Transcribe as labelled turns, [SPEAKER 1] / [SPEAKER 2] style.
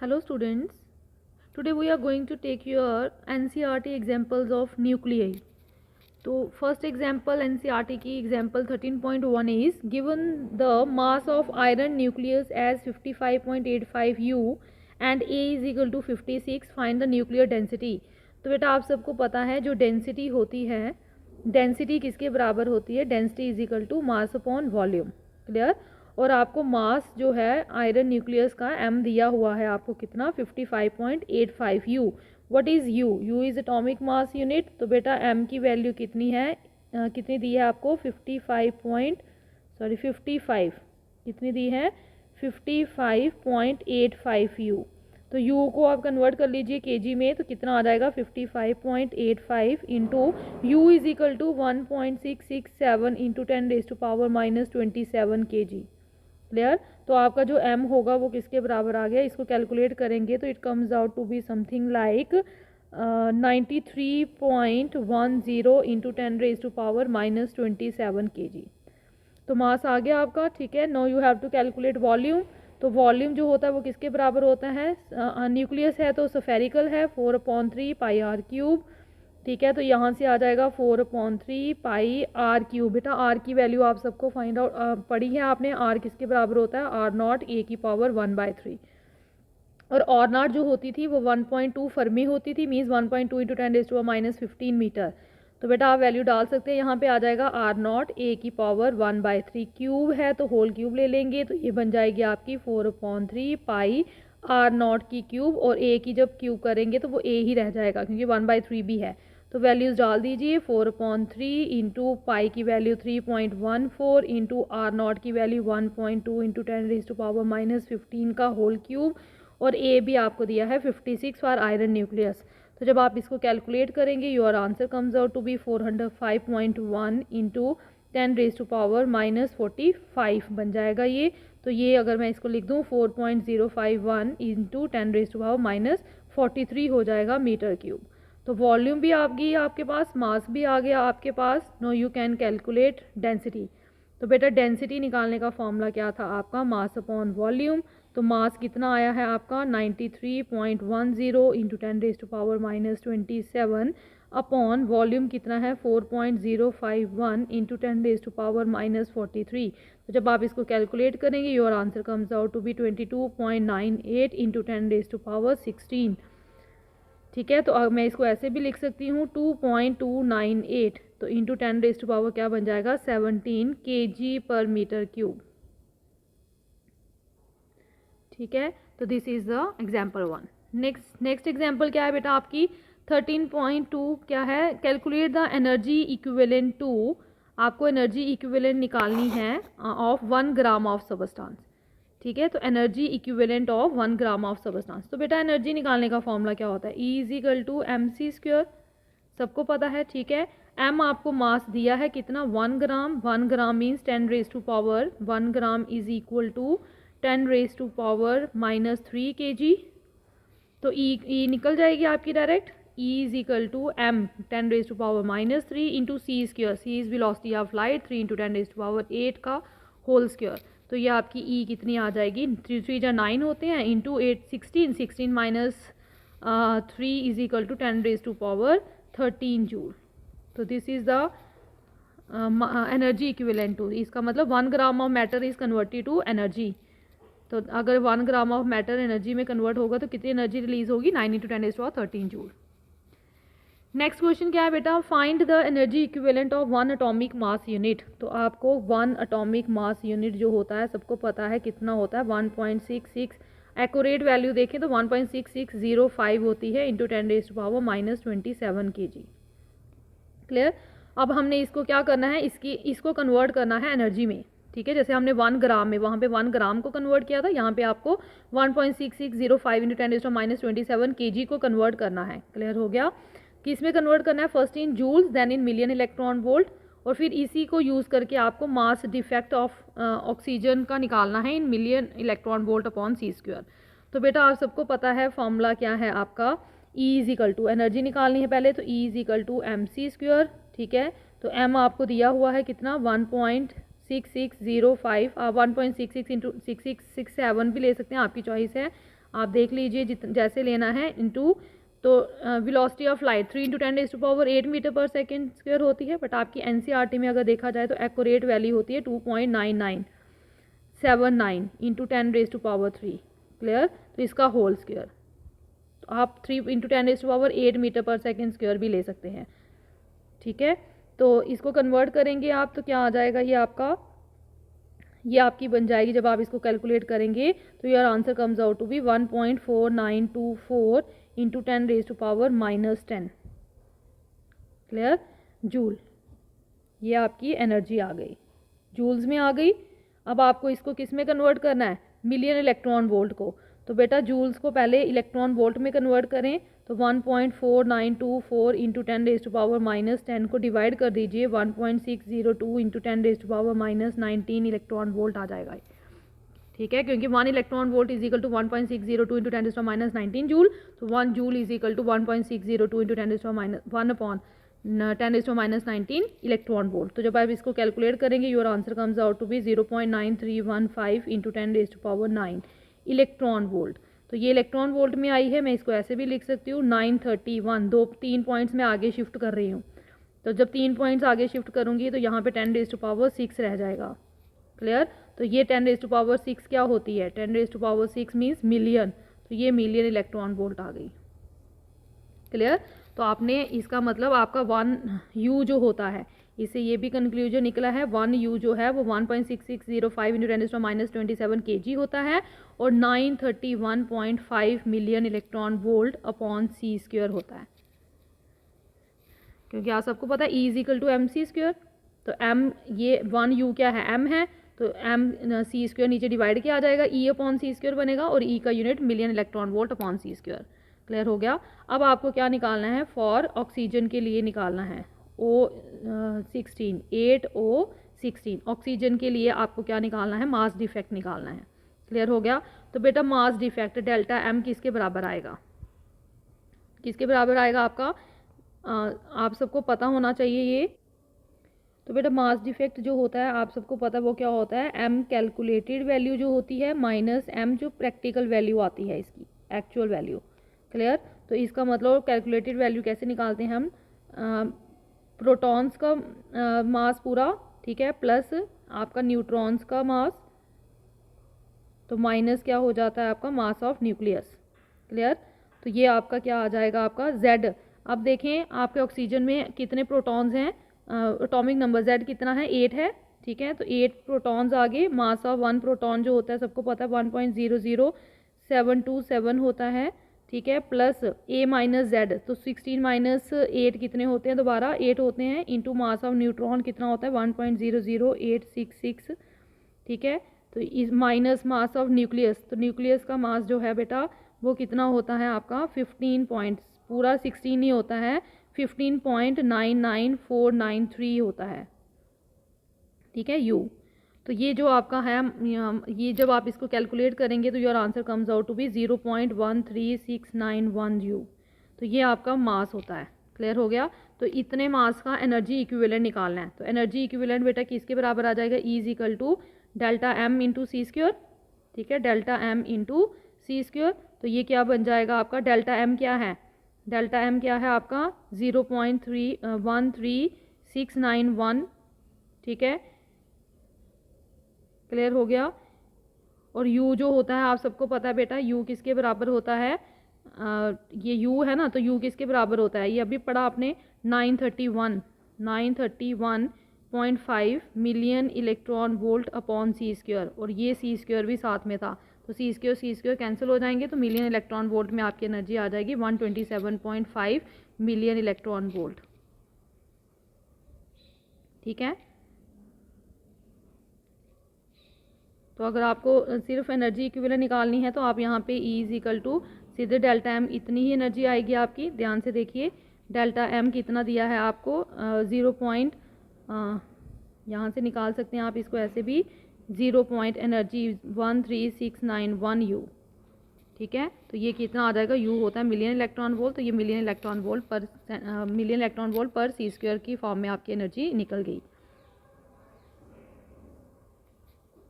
[SPEAKER 1] Hello students, today we are going to take your NCERT examples of nuclei. So first example NCERT की example 13.1 is given the mass of iron nucleus as 55.85 U and A is equal to 56, find the nuclear density. तो बेटा आप सबको पता है जो density होती है, डेंसिटी किसके बराबर होती है, density is equal to mass upon volume. Clear. और आपको मास जो है आयरन न्यूक्लियस का एम दिया हुआ है आपको कितना 55.85 you. What is you? You is atomic mass unit. तो बेटा एम की वैल्यू कितनी है, कितनी दी है आपको 55 कितनी दी है 55.85 यू. तो यू को आप कन्वर्ट कर लीजिए केजी में, तो कितना आ जाएगा 55.85 into U is equal to 1.667 into 10⁻⁻27 kg. Clear. तो आपका जो m होगा वो किसके बराबर आ गया, इसको कैलकुलेट करेंगे तो it comes out to be something like 93.10 into 10⁻⁻27 kg. तो मास आ गया आपका. ठीक है. No you have to calculate volume. तो वॉल्यूम जो होता है वो किसके बराबर होता है, न्यूक्लियस है तो स्फेरिकल है 4/3 पाई आर क्यूब. ठीक है. तो यहाँ से आ जाएगा 4/3 पाई आर क्यूब. बेटा आर की वैल्यू आप सबको फाइंड आउट पढ़ी है आपने. आर किसके बराबर होता है, आर नॉट ए की पावर 1/3. और आर नॉट जो होती थी वो 1.2 फर्मी होती थी, मीन्स 1.2 इंटू 10⁻⁻15 मीटर. तो बेटा आप वैल्यू डाल सकते हैं. यहाँ पे आ जाएगा आर नॉट ए की पावर 1/3. क्यूब है तो होल क्यूब ले लेंगे, तो ये बन जाएगी आपकी 4/3 पाई आर नॉट की क्यूब. और ए की जब क्यूब करेंगे तो वो ए ही रह जाएगा क्योंकि 1/3 भी है. तो वैल्यूज़ डाल दीजिए. 4/3 इंटू पाई की वैल्यू 3.14 इंटू आर नॉट की वैल्यू 1.2 इंटू 10⁻⁻15 का होल क्यूब. और ए भी आपको दिया है 56 फॉर आयरन न्यूक्लियस. तो जब आप इसको कैलकुलेट करेंगे your answer comes out to be 405.1 into 10⁻⁻45 बन जाएगा ये. तो ये अगर मैं इसको लिख दूँ 4.051 इंटू 10⁻⁻43 हो जाएगा मीटर क्यूब. तो वॉल्यूम भी आ गई आपके पास, मास भी आ गया आपके पास. No you can calculate density. तो बेटा डेंसिटी निकालने का फॉर्मूला क्या था आपका, मास अपॉन वॉल्यूम. तो मास कितना आया है आपका 93.10 इंटू 10⁻⁻27 अपॉन वॉल्यूम कितना है 4.051 इंटू 10⁻⁻43. तो जब आप इसको कैलकुलेट करेंगे your answer comes out to be 22.98 into 10⁻16. ठीक है. तो अब मैं इसको ऐसे भी लिख सकती हूँ 2.298. तो इंटू 10⁻, क्या बन जाएगा 17 kg पर मीटर क्यूब. ठीक है. तो this is the example 1. Next example क्या है बेटा आपकी 13.2 क्या है, calculate the energy equivalent to. आपको एनर्जी इक्विवेलेंट निकालनी है ऑफ 1 ग्राम ऑफ सबस्टांस. ठीक है. तो energy equivalent of 1 gram of substance. तो बेटा एनर्जी निकालने का फॉर्मूला क्या होता है, ई इज इक्वल टू mc². सबको पता है. ठीक है. एम आपको मास दिया है कितना 1 gram. 1 gram means 10⁻, 1 gram is equal to 10⁻³ kg. तो ई निकल जाएगी आपकी direct. E is equal to M 10⁻³ into c². C is velocity of light 3 into 10⁸ का होल स्क्वायर. तो ये आपकी ई कितनी आ जाएगी 3 9 होते हैं into 8 16 minus 3 is equal to 10⁻13 joule. तो this is the energy equivalent to. इसका मतलब 1 gram of matter is converted to energy. तो अगर 1 ग्राम ऑफ मैटर एनर्जी में कन्वर्ट होगा तो कितनी एनर्जी रिलीज होगी 9 इंटू 10⁻13 जूल. नेक्स्ट क्वेश्चन क्या है बेटा, find the energy equivalent of 1 atomic mass unit. तो आपको 1 एटॉमिक मास यूनिट जो होता है सबको पता है कितना होता है 1.66. एक्यूरेट वैल्यू देखें तो 1.6605 होती है इंटू 10⁻⁻27 kg. क्लियर. अब हमने इसको क्या करना है, इसको कन्वर्ट करना है एनर्जी में. ठीक है. जैसे हमने 1 ग्राम में वहाँ पे 1 ग्राम को कन्वर्ट किया था, यहाँ पे आपको 1.6605 इंटू 10⁻⁻27 kg को कन्वर्ट करना है. क्लियर हो गया. किस में कन्वर्ट करना है, first in joules then in million electron volt. और फिर इसी को यूज़ करके आपको मास डिफेक्ट ऑफ ऑक्सीजन का निकालना है इन million electron volt upon c². तो बेटा आप सबको पता है फॉर्मूला क्या है आपका, E is equal to energy निकालनी है पहले, तो ई इज इक्वल टू mc². ठीक है. तो m आपको दिया हुआ है कितना 1.6605, 1.66 इंटू 6667 भी ले सकते हैं, आपकी चॉइस है. आप देख लीजिए जैसे लेना है इंटू, तो वेलोसिटी ऑफ लाइट 3 × 10⁸ मीटर पर सेकेंड स्क्वायर होती है, बट आपकी एनसीईआरटी में अगर देखा जाए तो एक्यूरेट वैल्यू होती है 2.9979 इंटू 10⁻3। क्लियर। तो इसका होल स्क्वायर, तो आप 3 × 10⁸ मीटर पर सेकेंड स्क्वायर भी ले सकते हैं। ठीक है, तो इसको कन्वर्ट करेंगे आप तो क्या आ जाएगा, ये आपकी बन जाएगी, जब आप इसको कैलकुलेट करेंगे तो your answer comes out to be 1.4924 into 10⁻⁻10। Clear, joule. ये आपकी एनर्जी आ गई, जूल्स में आ गई। अब आपको इसको किस में कन्वर्ट करना है, मिलियन इलेक्ट्रॉन वोल्ट को। तो बेटा जूल्स को पहले इलेक्ट्रॉन वोल्ट में कन्वर्ट करें, तो 1.4924 इंटू 10⁻⁻10 को डिवाइड कर दीजिए 1.602 इंटू 10⁻⁻19 इलेक्ट्रॉन वोल्ट आ जाएगा। ठीक है, क्योंकि 1 electron volt is equal to 1.602 into 10⁻⁻19 joule, तो 1 joule is equal to 1.602 into 10⁻⁻19 electron volt. तो जब आप इसको कैलकुलेट करेंगे your answer comes out to be 0.9315 into 10⁻9 electron volt. तो ये इलेक्ट्रॉन वोल्ट में आई है, मैं इसको ऐसे भी लिख सकती हूँ 931, 3 पॉइंट्स में आगे शिफ्ट कर रही हूँ। तो जब 3 पॉइंट्स आगे शिफ्ट करूँगी तो यहाँ पे 10⁻6 रह जाएगा। क्लियर। तो ये 10⁻6 क्या होती है, 10⁻6 मीन्स मिलियन, तो ये मिलियन इलेक्ट्रॉन वोल्ट आ गई। क्लियर। तो आपने इसका मतलब आपका 1 U जो होता है, इससे ये भी कंक्लूजन निकला है 1 U जो है वो 1.6605 इंटू 10⁻27 kg होता है और 931.5 मिलियन इलेक्ट्रॉन वोल्ट अपॉन सी स्क्वायर होता है। क्योंकि आप सबको पता है E is equal to M C square, तो एम, ये 1 U क्या है, एम है, तो एम सी स्क्वायर नीचे डिवाइड किया आ जाएगा, E अपॉन सी स्क्वायर बनेगा और E का unit million electron volt upon सी स्क्वायर। क्लियर हो गया। अब आपको क्या निकालना है, फॉर ऑक्सीजन के लिए निकालना है O16 8O16, ऑक्सीजन के लिए आपको क्या निकालना है, मास डिफेक्ट निकालना है। क्लियर हो गया। तो बेटा मास डिफेक्ट डेल्टा एम किसके बराबर आएगा, किसके बराबर आएगा आपका, आप सबको पता होना चाहिए ये। तो बेटा मास डिफेक्ट जो होता है आप सबको पता है वो क्या होता है, एम कैलकुलेटेड वैल्यू जो होती है माइनस एम जो प्रैक्टिकल वैल्यू आती है इसकी, एक्चुअल वैल्यू। क्लियर। तो इसका मतलब कैलकुलेटेड वैल्यू कैसे निकालते हैं हम, प्रोटॉन्स का मास पूरा, ठीक है, प्लस आपका न्यूट्रॉन्स का मास, तो माइनस क्या हो जाता है आपका मास ऑफ न्यूक्लियस। क्लियर। तो ये आपका क्या आ जाएगा आपका Z। अब देखें आपके ऑक्सीजन में कितने प्रोटॉन्स हैं, एटॉमिक नंबर Z कितना है, 8 है। ठीक है, तो 8 प्रोटॉन्स आगे, मास ऑफ 1 प्रोटॉन जो होता है सबको पता है 1.00727 होता है। ठीक है, प्लस A माइनस Z, तो 16 माइनस 8 कितने होते हैं, दोबारा 8 होते हैं, इंटू मास ऑफ न्यूट्रॉन कितना होता है 1.00866। ठीक है, तो इस माइनस मास ऑफ न्यूक्लियस, तो न्यूक्लियस का मास जो है बेटा वो कितना होता है आपका 15 पॉइंट्स, पूरा 16 नहीं होता है, 15.99493 होता है। ठीक है, U। तो ये जो आपका है, ये जब आप इसको कैलकुलेट करेंगे तो your answer comes out to be 0.13691 U। तो ये आपका मास होता है। क्लियर हो गया। तो इतने मास का एनर्जी इक्विवेलेंट निकालना है। तो एनर्जी इक्विवेलेंट बेटा किसके बराबर आ जाएगा, E is equal to delta M into C square. ठीक है, delta M into C square. तो ये क्या बन जाएगा आपका, डेल्टा एम क्या है, डेल्टा एम क्या है आपका 0.13691। ठीक है, क्लियर हो गया। और U जो होता है आप सबको पता है बेटा, U किसके बराबर होता है, ये U है ना, तो U किसके बराबर होता है, ये अभी पढ़ा आपने 931.5 मिलियन इलेक्ट्रॉन वोल्ट अपॉन सी स्क्वायर, और ये सी स्क्वायर भी साथ में था, तो सी स्क्वायर कैंसिल हो जाएंगे, तो मिलियन इलेक्ट्रॉन वोल्ट में आपकी एनर्जी आ जाएगी 127.5 मिलियन इलेक्ट्रॉन वोल्ट। ठीक है, तो अगर आपको सिर्फ एनर्जी इक्विवेलेंट निकालनी है तो आप यहाँ पे E इज इक्वल टू सीधे डेल्टा एम, इतनी ही एनर्जी आएगी आपकी। ध्यान से देखिए डेल्टा एम कितना दिया है आपको 0 पॉइंट, यहाँ से निकाल सकते हैं आप इसको ऐसे भी, 0 पॉइंट एनर्जी 13691 U। ठीक है, तो ये कितना आ जाएगा, U होता है मिलियन इलेक्ट्रॉन वोल्ट, तो ये मिलियन इलेक्ट्रॉन वोल्ट पर सी स्क्वायर की फॉर्म में आपकी एनर्जी निकल गई।